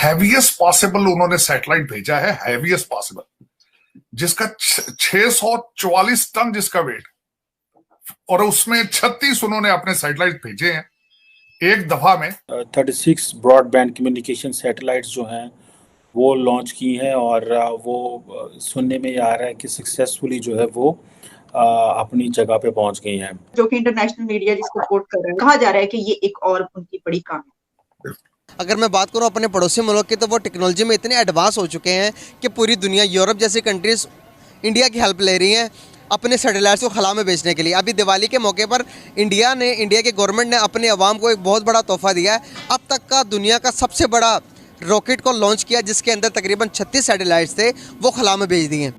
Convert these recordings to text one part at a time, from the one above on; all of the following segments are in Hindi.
हैवीएस्ट पॉसिबल उन्होंने सैटेलाइट भेजा है, हैवीएस्ट पॉसिबल, जिसका 644 टन जिसका वेट, और उसमें 36 उन्होंने अपने सैटेलाइट भेजे हैं एक दफा में। 36 ब्रॉडबैंड कम्युनिकेशन सैटेलाइट्स जो हैं वो लॉन्च की हैं, और वो सुनने में आ रहा है कि सक्सेसफुली जो है वो अपनी जगह पे पहुंच गई हैं, जो कि इंटरनेशनल मीडिया जिसको कोट कर रहा है। कहा जा रहा है कि ये एक और उनकी बड़ी कामयाबी। अगर मैं बात करूं अपने पड़ोसी मुल्क की, तो वो टेक्नोलॉजी में इतने एडवांस हो चुके हैं कि पूरी दुनिया, यूरोप जैसी कंट्रीज इंडिया की हेल्प ले रही हैं अपने सैटेलाइट्स को खला में बेचने के लिए। अभी दिवाली के मौके पर इंडिया के गवर्नमेंट ने अपने अवाम को एक बहुत बड़ा तोहफा दिया है। अब तक का दुनिया का सबसे बड़ा रॉकेट को लॉन्च किया, जिसके अंदर तकरीबन 36 सैटेलाइट्स थे, वो खला में भेज दिए।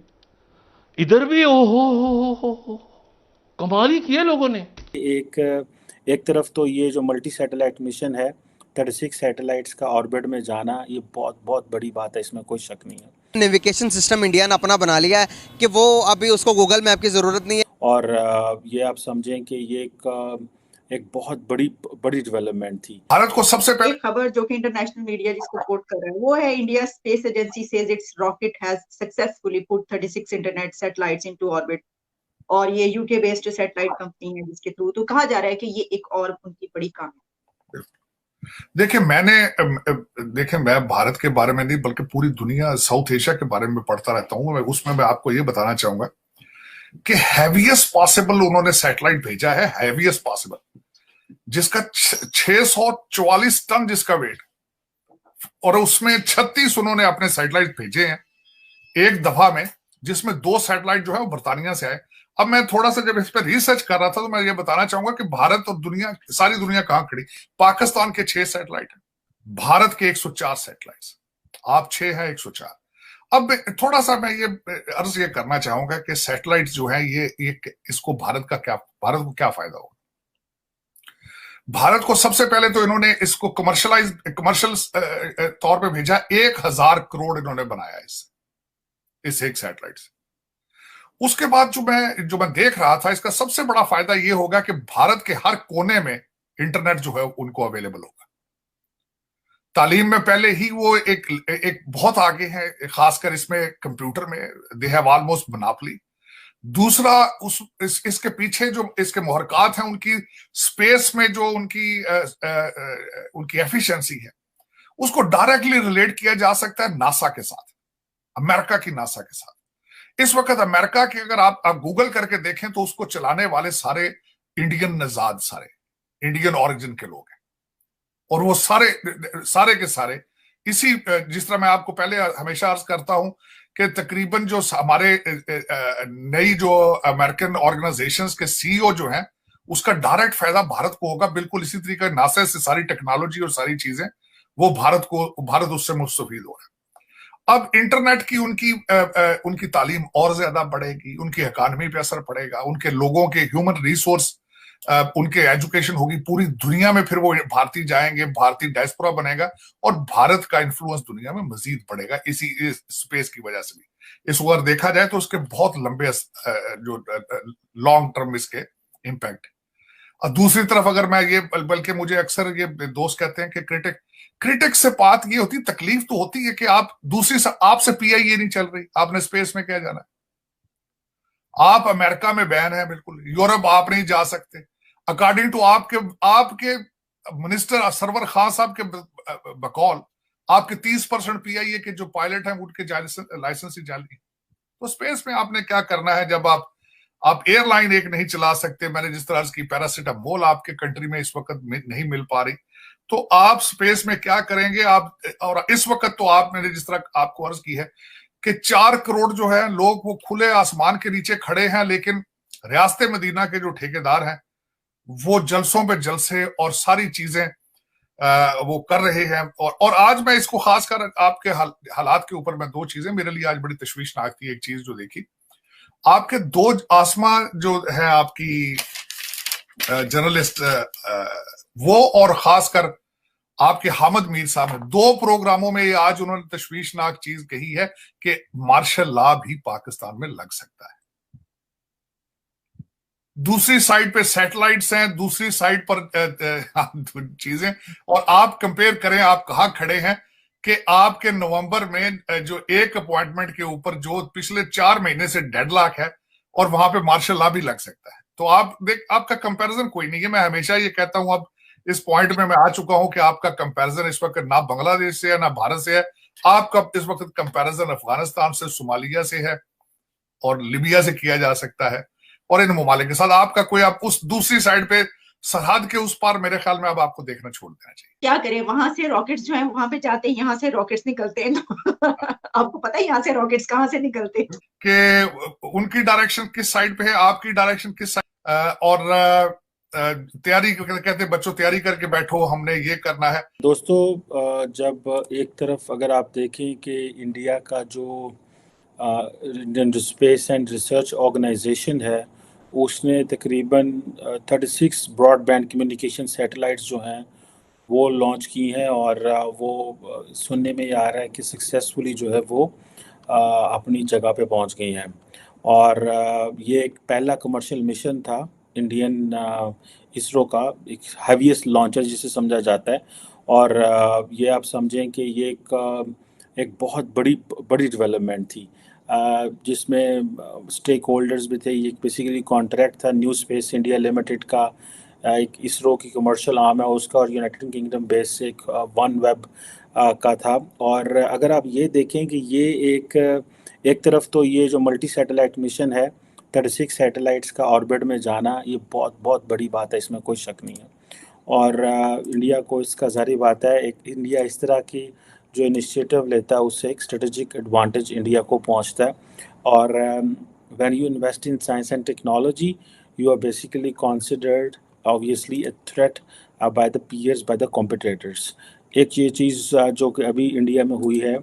इधर भी हो कमाल ही किया लोगों ने। एक तरफ तो ये जो मल्टी सैटेलाइट मिशन है, 36 सैटेलाइट्स का ऑर्बिट में जाना, ये बहुत बहुत बड़ी बात है, इसमें कोई शक नहीं है। नेविगेशन सिस्टम इंडिया ने अपना बना लिया है कि वो अभी उसको गूगल मैप की ज़रूरत नहीं है। और ये आप समझें कि ये एक बहुत बड़ी डेवलपमेंट थी। भारत को सबसे पहले खबर जो कि इंटरनेशनल मीडिया जिसको कोट कर रहा है वो है, India space agency says it's rocket has successfully put 36 internet satellites into orbit. और ये यूके बेस्ड सैटेलाइट कंपनी है जिसके थ्रू, तो कहा जा रहा है कि ये एक और उनकी बड़ी कामयाबी। देखिए मैं भारत के बारे में नहीं बल्कि पूरी दुनिया, साउथ एशिया के बारे में पढ़ता रहता हूं। उसमें मैं आपको ये बताना चाहूंगा कि हैवीएस्ट पॉसिबल उन्होंने सैटेलाइट भेजा है, हैवीएस्ट पॉसिबल, जिसका 644 टन जिसका वेट, और उसमें 36 उन्होंने अपने सैटेलाइट भेजे हैं एक दफा में, जिसमें 2 सैटेलाइट जो है वो बर्तानिया से आए। अब मैं थोड़ा सा जब इस पर रिसर्च कर रहा था तो मैं ये बताना चाहूंगा कि भारत और दुनिया, सारी दुनिया कहां खड़ी। पाकिस्तान के 6 सैटेलाइट है, भारत के 104 सैटेलाइट, आप 6 है 104। अब थोड़ा सा मैं ये अर्ज ये करना चाहूंगा कि सैटेलाइट जो है ये इसको भारत को क्या फायदा होगा। भारत को सबसे पहले तो इन्होंने इसको कमर्शियल तौर पे भेजा, 1000 करोड़ इन्होंने बनाया इस एक सैटेलाइट से। उसके बाद जो मैं देख रहा था, इसका सबसे बड़ा फायदा ये होगा कि भारत के हर कोने में इंटरनेट जो है उनको अवेलेबल होगा। तालीम में पहले ही वो एक बहुत आगे है, खासकर इसमें कंप्यूटर में दे हैव ऑलमोस्ट मोनोपोली। दूसरा इसके पीछे जो इसके मुहरकात हैं, उनकी स्पेस में जो उनकी एफिशिएंसी है, उसको डायरेक्टली रिलेट किया जा सकता है नासा के साथ, अमेरिका की नासा के साथ। इस वक्त अमेरिका के अगर आप गूगल करके देखें तो उसको चलाने वाले सारे इंडियन नजाद, सारे इंडियन ओरिजिन के लोग हैं, और वो सारे के सारे इसी, जिस तरह मैं आपको पहले हमेशा अर्ज करता हूं कि तकरीबन जो हमारे नई जो अमेरिकन ऑर्गेनाइजेशंस के सीईओ जो हैं, उसका डायरेक्ट फायदा भारत को होगा। बिल्कुल इसी तरीके नासा से सारी टेक्नोलॉजी और सारी चीजें वो भारत उससे मुस्तफीद हो रहा है। अब इंटरनेट की उनकी तालीम और ज्यादा बढ़ेगी, उनकी इकॉनमी पे असर पड़ेगा, उनके लोगों के ह्यूमन रिसोर्स, उनके एजुकेशन होगी पूरी दुनिया में, फिर वो भारतीय जाएंगे, भारतीय डायस्पोरा बनेगा, और भारत का इन्फ्लुएंस दुनिया में मजीद बढ़ेगा इसी स्पेस की वजह से भी। इस वक्त देखा जाए तो उसके बहुत लंबे जो लॉन्ग टर्म इसके इम्पैक्ट। और दूसरी तरफ अगर मैं ये, बल्कि मुझे अक्सर ये दोस्त कहते हैं कि क्रिटिक से बात ये होती, तकलीफ तो होती है कि आपसे पीआईए नहीं चल रही, आपने स्पेस में क्या जाना है, आप अमेरिका में बैन है, बिल्कुल यूरोप आप नहीं जा सकते। अकॉर्डिंग टू आपके मिनिस्टर सरवर खान साहब के बकौल, आपके 30% पीआईए के जो पायलट हैं उनके लाइसेंस ही जाली। तो स्पेस में आपने क्या करना है जब आप एयरलाइन एक नहीं चला सकते। मैंने जिस तरह की पैरासिटामोल आपके कंट्री में इस वक्त नहीं मिल पा रही, तो आप स्पेस में क्या करेंगे आप। और इस वक्त तो आपने जिस तरह आपको अर्ज की है कि 4 करोड़ जो है लोग वो खुले आसमान के नीचे खड़े हैं, लेकिन रियासत मदीना के जो ठेकेदार हैं वो जलसों पे जलसे और सारी चीजें वो कर रहे हैं। और आज मैं इसको खासकर आपके हालात के ऊपर, मैं 2 चीजें मेरे लिए आज बड़ी तशवीशनाक थी। एक चीज जो देखी, आपके 2 आसमां जो है आपकी जर्नलिस्ट वो, और खासकर आपके हामिद मीर साहब ने 2 प्रोग्रामों में आज उन्होंने तशवीशनाक चीज कही है कि मार्शल लॉ भी पाकिस्तान में लग सकता है। दूसरी साइड पे सैटेलाइट्स हैं, दूसरी साइड पर चीजें, और आप कंपेयर करें आप कहां खड़े हैं कि आपके नवंबर में जो एक अपॉइंटमेंट के ऊपर जो पिछले 4 महीने से डेडलॉक है और वहां पे मार्शल लॉ भी लग सकता है। तो आप देख, आपका कंपैरिजन कोई नहीं है। मैं हमेशा ये कहता हूं, अब इस पॉइंट में मैं आ चुका हूं कि आपका कंपैरिजन इस वक्त ना बांग्लादेश से है ना भारत से है। आपका इस वक्त कंपैरिजन अफगानिस्तान से, सोमालिया से है और लीबिया से किया जा सकता है और इन ममालिक के साथ। आपका कोई, आप उस दूसरी साइड पे सरहद के उस पार मेरे ख्याल में अब आपको देखना छोड़ देना चाहिए। क्या करें, वहां से रॉकेट्स जो है वहां पे जाते हैं, यहाँ से रॉकेट्स निकलते हैं तो आपको पता है यहाँ से रॉकेट्स कहाँ से निकलते हैं कि उनकी डायरेक्शन किस साइड पे है, आपकी डायरेक्शन किस साइड, और तैयारी कहते बच्चों तैयारी करके बैठो, हमने ये करना है। दोस्तों, जब एक तरफ अगर आप देखें कि इंडिया का जो Indian space and research organisation है, उसने तकरीबन 36 ब्रॉडबैंड कम्युनिकेशन सैटेलाइट्स जो हैं वो लॉन्च की हैं, और वो सुनने में आ रहा है कि सक्सेसफुली जो है वो अपनी जगह पे पहुंच गई हैं। और ये एक पहला कमर्शियल मिशन था इंडियन इसरो का, एक हैवीएस्ट लॉन्चर जिसे समझा जाता है। और ये आप समझें कि ये एक बहुत बड़ी बड़ी डेवलपमेंट थी, जिसमें स्टेक होल्डर्स भी थे। ये बेसिकली कॉन्ट्रैक्ट था न्यू स्पेस इंडिया लिमिटेड का, एक इसरो की कमर्शियल आर्म है उसका, और यूनाइटेड किंगडम बेस से एक वन वेब का था। और अगर आप ये देखें कि ये एक तरफ तो ये जो मल्टी सैटेलाइट मिशन है, 36 सैटेलाइट्स का ऑर्बिट में जाना, ये बहुत बहुत बड़ी बात है, इसमें कोई शक नहीं है। और इंडिया को इसका ज़ाहिर बात है, एक इंडिया इस तरह की जो इनिशिएटिव लेता है उससे एक स्ट्रेटेजिक एडवांटेज इंडिया को पहुंचता है। और when you invest in science and technology, you are basically considered obviously a threat by the peers, by the competitors. एक ये चीज़ जो कि अभी इंडिया में हुई है,